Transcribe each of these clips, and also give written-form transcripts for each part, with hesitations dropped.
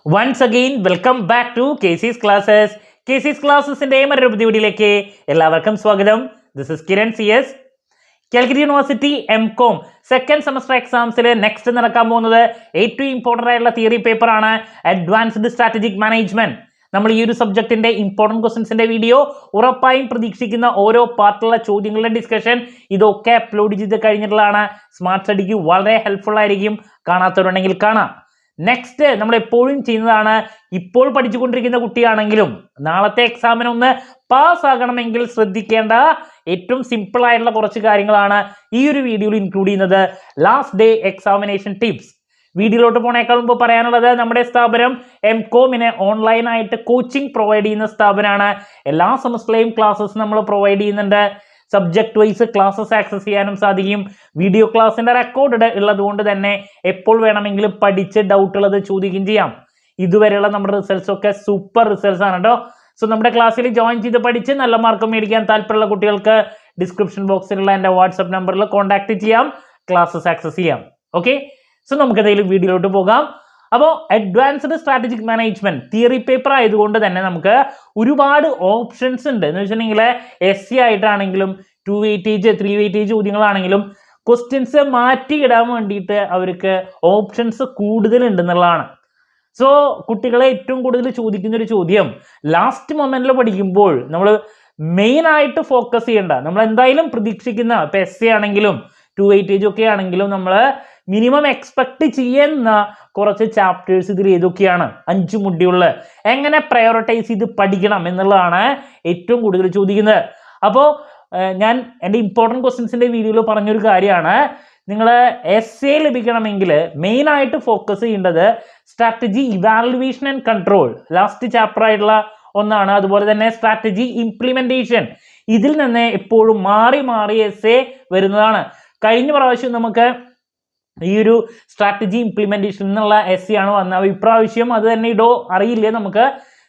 Once again, welcome back to KC's Classes. KC's Classesന്റെ മറ്റൊരു പുതിയ വീഡിയോയിലേക്ക് എല്ലാവർക്കും സ്വാഗതം. This is Kiran CS. Calicut university M.Com second semester എക്സാംസിൽ നെക്സ്റ്റ് നടക്കാൻ പോകുന്നത് ഏറ്റവും ഇമ്പോർട്ടൻ്റ് ആയിട്ടുള്ള തിയറി പേപ്പറാണ് അഡ്വാൻസ്ഡ് സ്ട്രാറ്റജിക് മാനേജ്മെന്റ്. നമ്മൾ ഈ ഒരു സബ്ജക്റ്റിന്റെ ഇമ്പോർട്ടൻറ്റ് ക്വസ്റ്റ്യൻസിന്റെ വീഡിയോ ഉറപ്പായും പ്രതീക്ഷിക്കുന്ന ഓരോ പാർട്ടിലുള്ള ചോദ്യങ്ങളുടെ ഡിസ്കഷൻ ഇതൊക്കെ അപ്ലോഡ് ചെയ്ത് കഴിഞ്ഞിട്ടുള്ളതാണ്. സ്മാർട്ട് സ്റ്റഡിക്ക് വളരെ ഹെൽപ്ഫുൾ ആയിരിക്കും. കാണാത്തവരുണ്ടെങ്കിൽ കാണാം. നെക്സ്റ്റ് നമ്മൾ എപ്പോഴും ചെയ്യുന്നതാണ്, ഇപ്പോൾ പഠിച്ചുകൊണ്ടിരിക്കുന്ന കുട്ടിയാണെങ്കിലും നാളത്തെ എക്സാമിന് ഒന്ന് പാസ് ആകണമെങ്കിൽ ശ്രദ്ധിക്കേണ്ട ഏറ്റവും സിമ്പിൾ ആയിട്ടുള്ള കുറച്ച് കാര്യങ്ങളാണ് ഈ ഒരു വീഡിയോയിൽ ഇൻക്ലൂഡ് ചെയ്യുന്നത്. Last day examination tips. വീഡിയോയിലോട്ട് പോണേക്കാൾ മുമ്പ് പറയാനുള്ളത്, നമ്മുടെ സ്ഥാപനം M.Com-ന് ഓൺലൈനായിട്ട് കോച്ചിങ് പ്രൊവൈഡ് ചെയ്യുന്ന സ്ഥാപനമാണ്. എല്ലാ സെമസ്റ്ററിലെയും ക്ലാസ്സസ് നമ്മൾ പ്രൊവൈഡ് ചെയ്യുന്നുണ്ട്. സബ്ജക്ട് വൈസ് ക്ലാസ്സസ് ആക്സസ് ചെയ്യാനും സാധിക്കും. വീഡിയോ ക്ലാസ്സിന്റെ റെക്കോർഡ് ഉള്ളത് കൊണ്ട് തന്നെ എപ്പോൾ വേണമെങ്കിലും പഠിച്ച് ഡൗട്ട് ഉള്ളത് ചോദിക്കുകയും ചെയ്യാം. ഇതുവരെയുള്ള നമ്മുടെ റിസൾട്ട്സ് ഒക്കെ സൂപ്പർ റിസൾട്ട്സ് ആണ് കേട്ടോ. സോ നമ്മുടെ ക്ലാസ്സിൽ ജോയിൻ ചെയ്ത് പഠിച്ച് നല്ല മാർക്ക് മേടിക്കാൻ താല്പര്യമുള്ള കുട്ടികൾക്ക് ഡിസ്ക്രിപ്ഷൻ ബോക്സിലുള്ള എൻ്റെ വാട്സപ്പ് നമ്പറിൽ കോൺടാക്ട് ചെയ്യാം, ക്ലാസ്സസ് ആക്സസ് ചെയ്യാം. ഓക്കെ, സോ നമുക്ക് എന്തെങ്കിലും വീഡിയോയിലോട്ട് പോകാം. അപ്പോൾ advanced strategic management theory paper ആയതുകൊണ്ട് തന്നെ നമുക്ക് ഒരുപാട് ഓപ്ഷൻസ് ഉണ്ട്. എന്ന് വെച്ചിട്ടുണ്ടെങ്കിൽ SC ആയിട്ടാണെങ്കിലും 2 വെയിറ്റേജ് 3 വെയിറ്റേജ് ചോദ്യങ്ങളാണെങ്കിലും ക്വസ്റ്റ്യൻസ് മാറ്റിയിടാൻ വേണ്ടിയിട്ട് അവർക്ക് ഓപ്ഷൻസ് കൂടുതലുണ്ടെന്നുള്ളതാണ്. സോ കുട്ടികളെ ഏറ്റവും കൂടുതൽ ചോദിക്കുന്ന ഒരു ചോദ്യം, ലാസ്റ്റ് മൊമെന്റിൽ പഠിക്കുമ്പോൾ നമ്മൾ മെയിൻ ആയിട്ട് ഫോക്കസ് ചെയ്യേണ്ട, നമ്മൾ എന്തായാലും പ്രതീക്ഷിക്കുന്ന ഇപ്പൊ SC ആണെങ്കിലും 2 വെയിറ്റേജ് ഒക്കെ ആണെങ്കിലും നമ്മൾ മിനിമം എക്സ്പെക്ട് ചെയ്യുന്ന കുറച്ച് ചാപ്റ്റേഴ്സ് ഇതിൽ ഏതൊക്കെയാണ്, 5 മൊഡ്യൂളിൽ എങ്ങനെ പ്രയോറിറ്റൈസ് ചെയ്ത് പഠിക്കണം എന്നുള്ളതാണ് ഏറ്റവും കൂടുതൽ ചോദിക്കുന്നത്. അപ്പോൾ ഞാൻ എൻ്റെ ഇമ്പോർട്ടൻറ്റ് ക്വസ്റ്റ്യൻസിൻ്റെ വീഡിയോയിൽ പറഞ്ഞൊരു കാര്യമാണ്, നിങ്ങൾ essay ലഭിക്കണമെങ്കിൽ മെയിൻ ആയിട്ട് ഫോക്കസ് ചെയ്യേണ്ടത് strategy evaluation and control, last chapter ആയിട്ടുള്ള ഒന്നാണ്. അതുപോലെ തന്നെ സ്ട്രാറ്റജി ഇംപ്ലിമെന്റേഷൻ, ഇതിൽ നിന്ന് എപ്പോഴും മാറി മാറി essay വരുന്നതാണ്. കഴിഞ്ഞ പ്രാവശ്യം നമുക്ക് ഈ ഒരു സ്ട്രാറ്റജി ഇംപ്ലിമെന്റേഷൻ എന്നുള്ള essay ആണ് വന്നത്. ഇപ്രാവശ്യം അത് തന്നെ ഇടോ അറിയില്ല, നമുക്ക്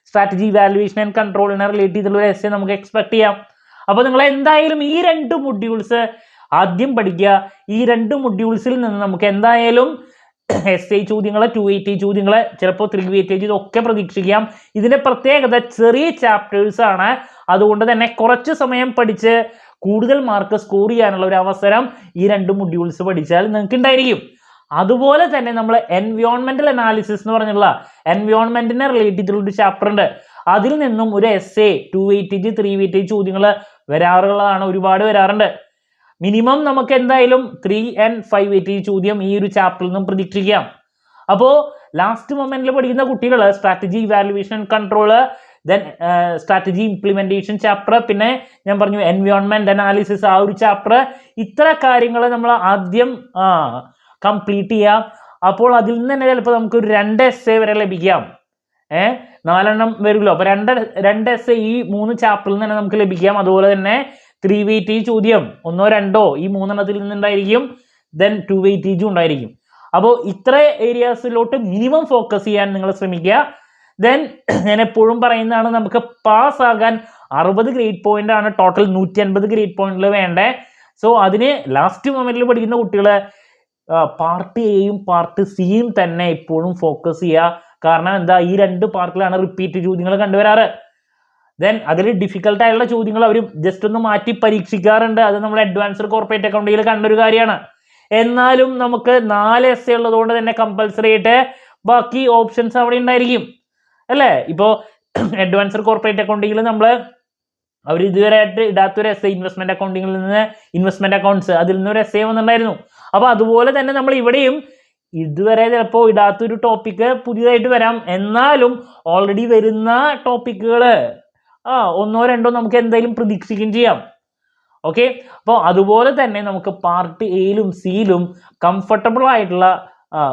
സ്ട്രാറ്റജി ഇവാലുവേഷൻ ആൻഡ് കൺട്രോളിനെ റിലേറ്റ് ചെയ്തിട്ടുള്ള ഒരു essay നമുക്ക് എക്സ്പെക്ട് ചെയ്യാം. അപ്പോൾ നിങ്ങൾ എന്തായാലും ഈ 2 മൊഡ്യൂൾസ് ആദ്യം പഠിക്കുക. ഈ 2 മൊഡ്യൂൾസിൽ നിന്ന് നമുക്ക് എന്തായാലും essay ചോദ്യങ്ങൾ, 2 വെയിറ്റേജ് ചോദ്യങ്ങൾ, ചിലപ്പോൾ 3 വെയിറ്റേജ് ഇതൊക്കെ പ്രതീക്ഷിക്കാം. ഇതിന്റെ പ്രത്യേകത ചെറിയ ചാപ്റ്റേഴ്സ് ആണ്. അതുകൊണ്ട് തന്നെ കുറച്ച് സമയം പഠിച്ച് കൂടുതൽ മാർക്ക് സ്കോർ ചെയ്യാനുള്ള ഒരു അവസരം ഈ 2 മൊഡ്യൂൾസ് പഠിച്ചാൽ നിങ്ങൾക്ക് ഉണ്ടായിരിക്കും. അതുപോലെ തന്നെ നമ്മൾ എൻവയോൺമെന്റൽ അനാലിസിസ് എന്ന് പറഞ്ഞുള്ള എൻവയോൺമെന്റിനെ റിലേറ്റ് ചെയ്തിട്ടുള്ള ഒരു ചാപ്റ്റർ ഉണ്ട്. അതിൽ നിന്നും ഒരു essay 2 വെയിറ്റേജ് 3 വെയിറ്റേജ് ചോദ്യങ്ങൾ വരാറുള്ളതാണ്, ഒരുപാട് വരാറുണ്ട്. മിനിമം നമുക്ക് എന്തായാലും 3 and 5 വെയിറ്റേജ് ചോദ്യം ഈ ഒരു ചാപ്റ്ററിൽ നിന്നും പ്രതീക്ഷിക്കാം. അപ്പോൾ ലാസ്റ്റ് മൊമെന്റിൽ പഠിക്കുന്ന കുട്ടികൾ strategy evaluation control, then strategy implementation chapter, പിന്നെ ഞാൻ പറഞ്ഞു എൻവയോൺമെന്റ് അനാലിസിസ് ആ ഒരു ചാപ്റ്റർ, ഇത്ര കാര്യങ്ങൾ നമ്മൾ ആദ്യം കംപ്ലീറ്റ് ചെയ്യാം. അപ്പോൾ അതിൽ നിന്ന് തന്നെ ചിലപ്പോൾ നമുക്ക് ഒരു 2 essay വരെ ലഭിക്കാം. 4 വരുമല്ലോ, അപ്പോൾ രണ്ട് essay ഈ 3 ചാപ്റ്ററിൽ നിന്ന് തന്നെ നമുക്ക് ലഭിക്കാം. അതുപോലെ തന്നെ 3 വെയിറ്റേജ് ചോദ്യം 1 2 ഈ 3 നിന്നുണ്ടായിരിക്കും. ദെൻ 2 വെയിറ്റേജും ഉണ്ടായിരിക്കും. അപ്പോൾ ഇത്ര ഏരിയാസിലോട്ട് മിനിമം ഫോക്കസ് ചെയ്യാൻ നിങ്ങൾ ശ്രമിക്കുക. ദെൻ ഞാൻ എപ്പോഴും പറയുന്നതാണ്, നമുക്ക് പാസ് ആകാൻ 60 ഗ്രേഡ് പോയിന്റ് ആണ് ടോട്ടൽ 150 ഗ്രേഡ് പോയിന്റിൽ വേണ്ടേ. സോ അതിന് ലാസ്റ്റ് മൊമെന്റിൽ പഠിക്കുന്ന കുട്ടികൾ പാർട്ട് എയും പാർട്ട് സിയും തന്നെ എപ്പോഴും ഫോക്കസ് ചെയ്യുക. കാരണം എന്താ, ഈ 2 പാർട്ടിലാണ് റിപ്പീറ്റ് ചോദ്യങ്ങൾ കണ്ടുവരാറ്. ദെൻ അതിൽ ഡിഫിക്കൽട്ട് ആയിട്ടുള്ള ചോദ്യങ്ങൾ അവർ ജസ്റ്റ് ഒന്ന് മാറ്റി പരീക്ഷിക്കാറുണ്ട്. അത് നമ്മൾ അഡ്വാൻസ്ഡ് കോർപ്പറേറ്റ് അക്കൗണ്ടിൽ കണ്ടൊരു കാര്യമാണ്. എന്നാലും നമുക്ക് 4 essay ഉള്ളതുകൊണ്ട് തന്നെ കമ്പൽസറി ആയിട്ട് ബാക്കി ഓപ്ഷൻസ് അവിടെ ഉണ്ടായിരിക്കും അല്ലേ. ഇപ്പോൾ അഡ്വാൻസ്ഡ് കോർപ്പറേറ്റ് അക്കൗണ്ടിങ്ങിൽ നമ്മൾ അവർ ഇതുവരെ ആയിട്ട് ഇടാത്തൊരു essay, ഇൻവെസ്റ്റ്മെന്റ് അക്കൗണ്ടിങ്ങിൽ നിന്ന് ഇൻവെസ്റ്റ്മെന്റ് അക്കൗണ്ട്സ്, അതിൽ നിന്നൊരു essay വന്നിട്ടുണ്ടായിരുന്നു. അപ്പോൾ അതുപോലെ തന്നെ നമ്മൾ ഇവിടെയും ഇതുവരെ ചിലപ്പോൾ ഇടാത്തൊരു ടോപ്പിക്ക് പുതിയതായിട്ട് വരാം. എന്നാലും ഓൾറെഡി വരുന്ന ടോപ്പിക്കുകൾ 1 2 നമുക്ക് എന്തായാലും പ്രതീക്ഷിക്കുകയും ചെയ്യാം. ഓക്കെ, അപ്പോൾ അതുപോലെ തന്നെ നമുക്ക് പാർട്ട് എയിലും സിയിലും കംഫർട്ടബിൾ ആയിട്ടുള്ള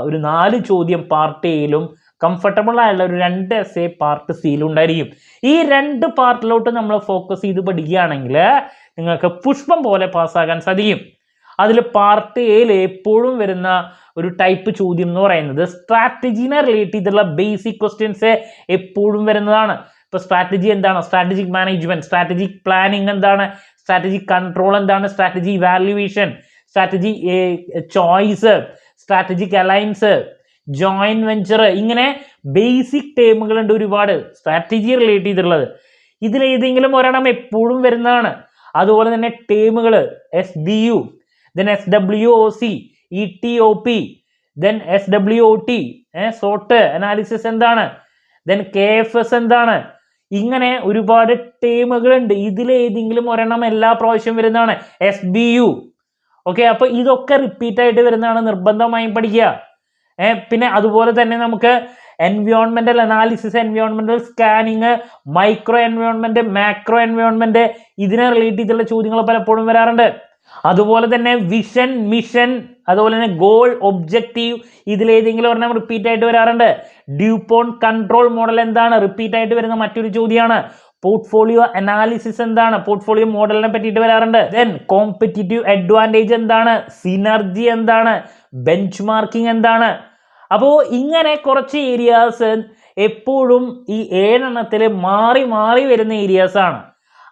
ഒരു 4 ചോദ്യം പാർട്ട് എയിലും, കംഫർട്ടബിൾ ആയിട്ടുള്ള ഒരു 2 essay പാർട്ട് സിയിലും ഉണ്ടായിരിക്കും. ഈ 2 പാർട്ടിലോട്ട് നമ്മൾ ഫോക്കസ് ചെയ്ത് പഠിക്കുകയാണെങ്കിൽ നിങ്ങൾക്ക് പുഷ്പം പോലെ പാസ്സാകാൻ സാധിക്കും. അതിൽ പാർട്ട് എയിൽ എപ്പോഴും വരുന്ന ഒരു ടൈപ്പ് ചോദ്യം എന്ന് പറയുന്നത് സ്ട്രാറ്റജിനെ റിലേറ്റ് ചെയ്തിട്ടുള്ള ബേസിക് ക്വസ്റ്റ്യൻസ് എപ്പോഴും വരുന്നതാണ്. ഇപ്പോൾ സ്ട്രാറ്റജി എന്താണ്, സ്ട്രാറ്റജിക് മാനേജ്മെന്റ്, സ്ട്രാറ്റജിക് പ്ലാനിങ് എന്താണ്, സ്ട്രാറ്റജിക് കൺട്രോൾ എന്താണ്, strategy evaluation, strategy choice, strategic alliance, joint venture, ഇങ്ങനെ ബേസിക് ടേമുകളുണ്ട് ഒരുപാട് സ്ട്രാറ്റജി റിലേറ്റ് ചെയ്തിട്ടുള്ളത്. ഇതിലേതെങ്കിലും ഒരെണ്ണം എപ്പോഴും വരുന്നതാണ്. അതുപോലെ തന്നെ ടേമുകൾ SBU, then SWOC, ETOP, then SWOT, സോട്ട് അനാലിസിസ് എന്താണ്, then KFS എന്താണ്, ഇങ്ങനെ ഒരുപാട് ടേമുകളുണ്ട്. ഇതിലേതെങ്കിലും ഒരെണ്ണം എല്ലാ പ്രാവശ്യം വരുന്നതാണ് SBU. ഓക്കെ, അപ്പൊ ഇതൊക്കെ റിപ്പീറ്റ് ആയിട്ട് വരുന്നതാണ്, നിർബന്ധമായും പഠിക്കുക. പിന്നെ അതുപോലെ തന്നെ നമുക്ക് എൻവയോൺമെന്റൽ analysis, എൻവയോൺമെന്റൽ scanning, micro environment, macro environment, ഇതിനെ റിലേറ്റ് ചെയ്തിട്ടുള്ള ചോദ്യങ്ങൾ പലപ്പോഴും വരാറുണ്ട്. അതുപോലെ തന്നെ വിഷൻ, മിഷൻ, അതുപോലെ തന്നെ ഗോൾ, ഒബ്ജക്റ്റീവ്, ഇതിലേതെങ്കിലും ഒരെണ്ണം റിപ്പീറ്റ് ആയിട്ട് വരാറുണ്ട്. ഡ്യൂപോൺ കൺട്രോൾ മോഡൽ എന്താണ്, റിപ്പീറ്റ് ആയിട്ട് വരുന്ന മറ്റൊരു ചോദ്യമാണ്. പോർട്ട്ഫോളിയോ അനാലിസിസ് എന്താണ്, പോർട്ട്ഫോളിയോ മോഡലിനെ പറ്റിയിട്ട് വരാറുണ്ട്. ദെൻ കോമ്പറ്റീറ്റീവ് അഡ്വാൻറ്റേജ് എന്താണ്, സിനർജി എന്താണ്, ബെഞ്ച് മാർക്കിംഗ് എന്താണ്. അപ്പോൾ ഇങ്ങനെ കുറച്ച് ഏരിയാസ് എപ്പോഴും ഈ 7 എണ്ണത്തിൽ മാറി മാറി വരുന്ന ഏരിയാസ് ആണ്.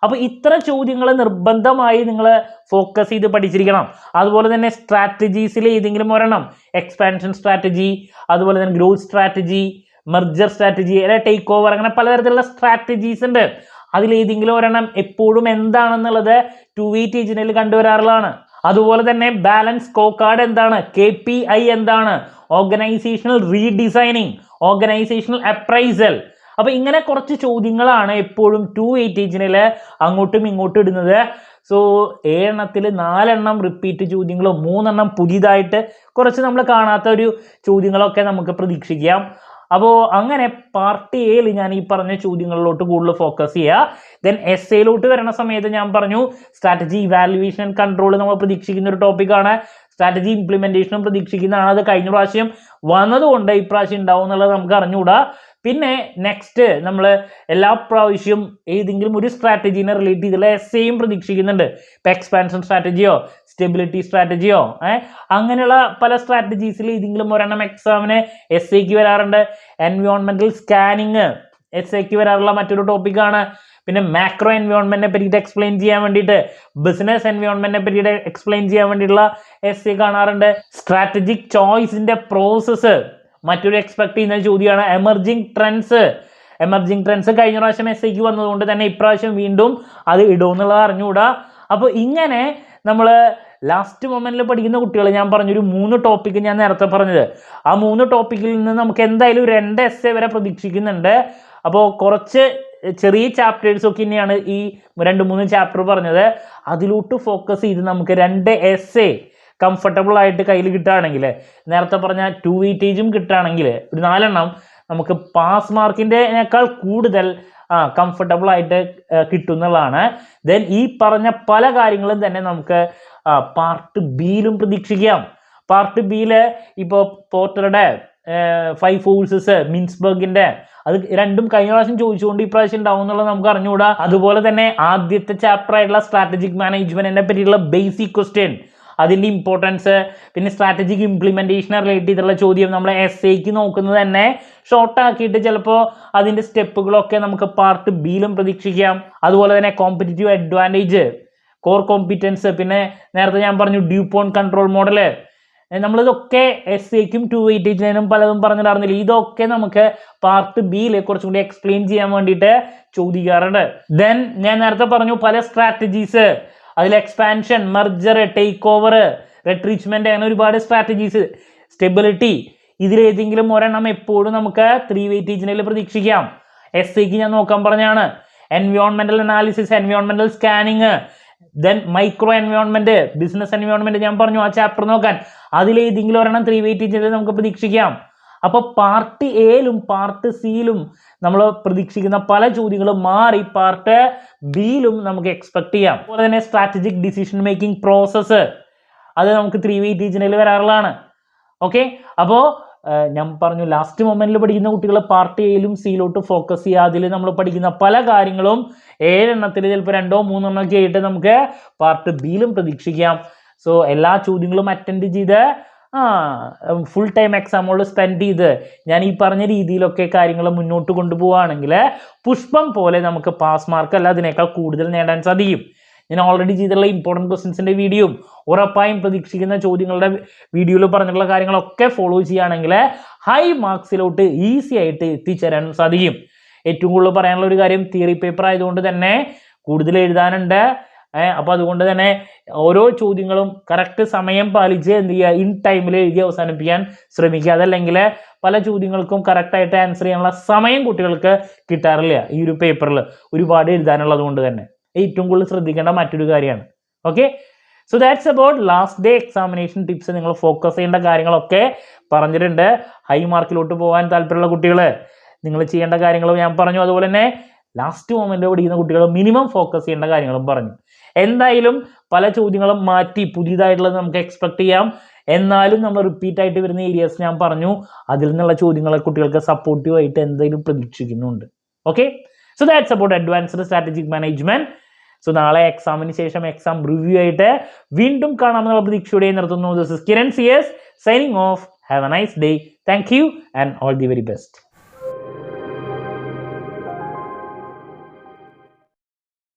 അപ്പോൾ ഇത്ര ചോദ്യങ്ങൾ നിർബന്ധമായി നിങ്ങൾ ഫോക്കസ് ചെയ്ത് പഠിച്ചിരിക്കണം. അതുപോലെ തന്നെ സ്ട്രാറ്റജീസിൽ ഏതെങ്കിലും ഒരെണ്ണം, എക്സ്പാൻഷൻ സ്ട്രാറ്റജി, അതുപോലെ തന്നെ growth strategy, merger strategy, take over, അങ്ങനെ പലതരത്തിലുള്ള സ്ട്രാറ്റജീസ് ഉണ്ട്. അതിലേതെങ്കിലും ഒരെണ്ണം എപ്പോഴും എന്താണെന്നുള്ളത് 2 വെയിറ്റേജിനിൽ കണ്ടുവരാറുള്ളതാണ്. അതുപോലെ തന്നെ ബാലൻസ് സ്കോ കാർഡ് എന്താണ്, KPI എന്താണ്, ഓർഗനൈസേഷണൽ റീഡിസൈനിങ്, ഓർഗനൈസേഷണൽ അപ്രൈസൽ. അപ്പൊ ഇങ്ങനെ കുറച്ച് ചോദ്യങ്ങളാണ് എപ്പോഴും 2 വെയിറ്റേജിനിൽ അങ്ങോട്ടും ഇങ്ങോട്ടും ഇടുന്നത്. സോ 7 എണ്ണത്തിൽ 4 എണ്ണം റിപ്പീറ്റ് ചോദ്യങ്ങളും 3 എണ്ണം പുതിയതായിട്ട് കുറച്ച് നമ്മൾ കാണാത്ത ഒരു ചോദ്യങ്ങളൊക്കെ നമുക്ക് പ്രതീക്ഷിക്കാം. അപ്പോൾ അങ്ങനെ പാർട്ട് എയിൽ ഞാൻ ഈ പറഞ്ഞ ചോദ്യങ്ങളിലോട്ട് കൂടുതൽ ഫോക്കസ് ചെയ്യുക. ദെൻ എസ്സേയിലോട്ട് വരുന്ന സമയത്ത് ഞാൻ പറഞ്ഞു സ്ട്രാറ്റജി ഇവാലുവേഷൻ ആൻഡ് കൺട്രോൾ നമ്മൾ പ്രതീക്ഷിക്കുന്ന ഒരു ടോപ്പിക്കാണ്. സ്ട്രാറ്റജി ഇംപ്ലിമെന്റേഷനും പ്രതീക്ഷിക്കുന്നതാണ്. അത് കഴിഞ്ഞ പ്രാവശ്യം വന്നതുകൊണ്ട് ഇപ്രാവശ്യം ഉണ്ടാവും എന്നുള്ളത് നമുക്ക് അറിഞ്ഞുകൂടാ. പിന്നെ നെക്സ്റ്റ് നമ്മൾ എല്ലാ പ്രാവശ്യവും ഏതെങ്കിലും ഒരു സ്ട്രാറ്റജീനെ റിലേറ്റ് ചെയ്തുള്ള എസ്സേയും പ്രതീക്ഷിക്കുന്നുണ്ട്. ഇപ്പം എക്സ്പാൻഷൻ സ്ട്രാറ്റജിയോ സ്റ്റെബിലിറ്റി സ്ട്രാറ്റജിയോ അങ്ങനെയുള്ള പല സ്ട്രാറ്റജീസിൽ ഏതെങ്കിലും ഒരെണ്ണം എക്സാമിന് എസ്സേക്ക് വരാറുണ്ട്. എൻവയോൺമെന്റൽ സ്കാനിങ് എസ്സേക്ക് വരാറുള്ള മറ്റൊരു ടോപ്പിക്കാണ്. പിന്നെ മാക്രോ എൻവയോൺമെന്റിനെ പറ്റിയിട്ട് എക്സ്പ്ലെയിൻ ചെയ്യാൻ വേണ്ടിയിട്ട്, ബിസിനസ് എൻവയോൺമെന്റിനെ പറ്റിയിട്ട് എക്സ്പ്ലെയിൻ ചെയ്യാൻ വേണ്ടിയിട്ടുള്ള എസ്സേ കാണാറുണ്ട്. സ്ട്രാറ്റജിക് ചോയ്സിന്റെ പ്രോസസ്സ് മറ്റൊരു എക്സ്പെക്ട് ചെയ്യുന്ന ചോദ്യമാണ്. എമർജിങ് ട്രെൻഡ്സ് കഴിഞ്ഞ പ്രാവശ്യം എസ്സേക്ക് വന്നതുകൊണ്ട് തന്നെ ഇപ്രാവശ്യം വീണ്ടും അത് ഇടുമെന്നുള്ളത് അറിഞ്ഞുകൂടാ. അപ്പോൾ ഇങ്ങനെ നമ്മൾ ലാസ്റ്റ് മൊമെന്റിൽ പഠിക്കുന്ന കുട്ടികൾ, ഞാൻ പറഞ്ഞൊരു 3 ടോപ്പിക്ക് ഞാൻ നേരത്തെ പറഞ്ഞത്, ആ 3 ടോപ്പിക്കിൽ നിന്ന് നമുക്ക് എന്തായാലും 2 എസ്സേ വരെ പ്രതീക്ഷിക്കുന്നുണ്ട്. അപ്പോൾ കുറച്ച് ചെറിയ ചാപ്റ്റേഴ്സ് ഒക്കെ തന്നെയാണ് ഈ 2-3 ചാപ്റ്റർ പറഞ്ഞത്. അതിലോട്ട് ഫോക്കസ് ചെയ്ത് നമുക്ക് 2 എസ്സേ കംഫർട്ടബിൾ ആയിട്ട് കയ്യിൽ കിട്ടുകയാണെങ്കിൽ, നേരത്തെ പറഞ്ഞ 2 വെയിറ്റേജും കിട്ടുകയാണെങ്കിൽ ഒരു 4 എണ്ണം നമുക്ക് പാസ് മാർക്കിൻ്റെനേക്കാൾ കൂടുതൽ കംഫർട്ടബിൾ ആയിട്ട് കിട്ടുന്നതാണ്. ദെൻ ഈ പറഞ്ഞ പല കാര്യങ്ങളും തന്നെ നമുക്ക് പാർട്ട് ബിയിലും പ്രതീക്ഷിക്കാം. പാർട്ട് ബിയിൽ ഇപ്പോൾ പോർട്ടറുടെ 5 ഫോഴ്സസ്, മിൻസ്ബർഗിന്റെ, അത് രണ്ടും കഴിഞ്ഞ പ്രാവശ്യം ചോദിച്ചുകൊണ്ട് ഇപ്രാവശ്യം ഉണ്ടാവും എന്നുള്ളത് നമുക്ക് അറിഞ്ഞുകൂടാ. അതുപോലെ തന്നെ ആദ്യത്തെ ചാപ്റ്റർ ആയിട്ടുള്ള സ്ട്രാറ്റജിക് മാനേജ്മെന്റിനെ പറ്റിയുള്ള ബേസിക് ക്വസ്റ്റ്യൻ, അതിൻ്റെ ഇമ്പോർട്ടൻസ്, പിന്നെ സ്ട്രാറ്റജിക് ഇംപ്ലിമെന്റേഷനെ റിലേറ്റ് ചെയ്തിട്ടുള്ള ചോദ്യം നമ്മൾ എസ്സേക്ക് നോക്കുന്നത് തന്നെ ഷോർട്ട് ആക്കിയിട്ട് ചിലപ്പോൾ അതിൻ്റെ സ്റ്റെപ്പുകളൊക്കെ നമുക്ക് പാർട്ട് ബിയിലും പ്രതീക്ഷിക്കാം. അതുപോലെ തന്നെ കോമ്പറ്റീറ്റീവ് അഡ്വാൻറ്റേജ്, കോർ കോമ്പിറ്റൻസ്, പിന്നെ നേരത്തെ ഞാൻ പറഞ്ഞു ഡ്യൂപോൺ കൺട്രോൾ മോഡല്, നമ്മളിതൊക്കെ എസ്സേക്കും 2 വെയിറ്റേജിനും പലതും പറഞ്ഞിട്ടുണ്ടായിരുന്നില്ല. ഇതൊക്കെ നമുക്ക് പാർട്ട് ബിയിൽ കുറച്ചും കൂടി എക്സ്പ്ലെയിൻ ചെയ്യാൻ വേണ്ടിയിട്ട് ചോദിക്കാറുണ്ട്. ദെൻ ഞാൻ നേരത്തെ പറഞ്ഞു പല സ്ട്രാറ്റജീസ്, അതിൽ എക്സ്പാൻഷൻ, മെർജർ, ടേക്ക് ഓവർ, റിട്രീച്ച്മെന്റ്, അങ്ങനെ ഒരുപാട് സ്ട്രാറ്റജീസ്, സ്റ്റെബിലിറ്റി, ഇതിലേതെങ്കിലും ഒരെണ്ണം എപ്പോഴും നമുക്ക് 3 വെയിറ്റേജിനിൽ പ്രതീക്ഷിക്കാം. എസ്സേക്ക് ഞാൻ നോക്കാൻ പറഞ്ഞാണ്. എൻവയോൺമെന്റൽ analysis, എൻവയോൺമെന്റൽ scanning, then micro environment, business environment ഞാൻ പറഞ്ഞു ആ ചാപ്റ്റർ നോക്കാൻ. അതിലേതെങ്കിലും ഒരെണ്ണം 3 വെയിറ്റേജിൽ നമുക്ക് പ്രതീക്ഷിക്കാം. അപ്പോൾ പാർട്ട് എയിലും പാർട്ട് സിയിലും നമ്മൾ പ്രതീക്ഷിക്കുന്ന പല ചോദ്യങ്ങളും മാറി പാർട്ട് ബിയിലും നമുക്ക് എക്സ്പെക്ട് ചെയ്യാം. അതുപോലെ തന്നെ സ്ട്രാറ്റജിക് ഡിസിഷൻ മേക്കിംഗ് പ്രോസസ്സ്, അത് നമുക്ക് 3 വെയിറ്റേജിനിൽ വരാറുള്ളതാണ്. ഓക്കെ, അപ്പോൾ ഞാൻ പറഞ്ഞു ലാസ്റ്റ് മൊമെന്റിൽ പഠിക്കുന്ന കുട്ടികൾ പാർട്ട് എയിലും സിയിലോട്ട് ഫോക്കസ് ചെയ്യുക. അതിൽ നമ്മൾ പഠിക്കുന്ന പല കാര്യങ്ങളും 7 എണ്ണത്തിൽ ചിലപ്പോൾ 2-3 എണ്ണമൊക്കെ ആയിട്ട് നമുക്ക് പാർട്ട് ബിയിലും പ്രതീക്ഷിക്കാം. സോ എല്ലാ ചോദ്യങ്ങളും അറ്റൻഡ് ചെയ്ത് ഫുൾ ടൈം എക്സാമുകൾ സ്പെൻഡ് ചെയ്ത് ഞാൻ ഈ പറഞ്ഞ രീതിയിലൊക്കെ കാര്യങ്ങൾ മുന്നോട്ട് കൊണ്ടുപോവുകയാണെങ്കിൽ പുഷ്പം പോലെ നമുക്ക് പാസ് മാർക്ക് അല്ല അതിനേക്കാൾ കൂടുതൽ നേടാൻ സാധിക്കും. ഞാൻ ഓൾറെഡി ചെയ്തിട്ടുള്ള ഇമ്പോർട്ടൻറ്റ് ക്വസ്റ്റ്യൻസിൻ്റെ വീഡിയോയും ഉറപ്പായും പ്രതീക്ഷിക്കുന്ന ചോദ്യങ്ങളുടെ വീഡിയോയിൽ പറഞ്ഞിട്ടുള്ള കാര്യങ്ങളൊക്കെ ഫോളോ ചെയ്യുകയാണെങ്കിൽ ഹൈ മാർക്സിലോട്ട് ഈസി ആയിട്ട് എത്തിച്ചേരാനും സാധിക്കും. ഏറ്റവും കൂടുതൽ പറയാനുള്ള ഒരു കാര്യം, തിയറി പേപ്പർ ആയതുകൊണ്ട് തന്നെ കൂടുതൽ എഴുതാനുണ്ട്. അപ്പോൾ അതുകൊണ്ട് തന്നെ ഓരോ ചോദ്യങ്ങളും കറക്റ്റ് സമയം പാലിച്ച് എന്ത് ചെയ്യുക, ഇൻ ടൈമിൽ എഴുതി അവസാനിപ്പിക്കാൻ ശ്രമിക്കുക. അതല്ലെങ്കിൽ പല ചോദ്യങ്ങൾക്കും കറക്റ്റായിട്ട് ആൻസർ ചെയ്യാനുള്ള സമയം കുട്ടികൾക്ക് കിട്ടാറില്ല. ഈ ഒരു പേപ്പറിൽ ഒരുപാട് എഴുതാനുള്ളത് കൊണ്ട് തന്നെ ഏറ്റവും കൂടുതൽ ശ്രദ്ധിക്കേണ്ട മറ്റൊരു കാര്യമാണ്. Okay, so that's about last day examination tips. നിങ്ങൾ ഫോക്കസ് ചെയ്യേണ്ട കാര്യങ്ങളൊക്കെ പറഞ്ഞിട്ടുണ്ട്. ഹൈ മാർക്കിലോട്ട് പോകാൻ താല്പര്യമുള്ള കുട്ടികൾ നിങ്ങൾ ചെയ്യേണ്ട കാര്യങ്ങളും ഞാൻ പറഞ്ഞു. അതുപോലെ തന്നെ ലാസ്റ്റ് മൊമെന്റ് പഠിക്കുന്ന കുട്ടികൾ മിനിമം ഫോക്കസ് ചെയ്യേണ്ട കാര്യങ്ങളും പറഞ്ഞു. എന്തായാലും പല ചോദ്യങ്ങളും മാറ്റി പുതിയതായിട്ടുള്ളത് നമുക്ക് എക്സ്പെക്ട് ചെയ്യാം. എന്നാലും നമ്മൾ റിപ്പീറ്റ് ആയിട്ട് വരുന്ന ഏരിയാസ് ഞാൻ പറഞ്ഞു, അതിൽ നിന്നുള്ള ചോദ്യങ്ങളെ കുട്ടികൾക്ക് സപ്പോർട്ടീവ് ആയിട്ട് എന്തെങ്കിലും പ്രതീക്ഷിക്കുന്നുണ്ട്. Okay, so that's about advanced strategic management. So നാളെ എക്സാമിന് ശേഷം എക്സാം റിവ്യൂ ആയിട്ട് വീണ്ടും കാണാമെന്നുള്ള പ്രതീക്ഷയോടെ നിർത്തുന്നു. This is Kiran CS signing off. Have a nice day. Thank you and all the very best.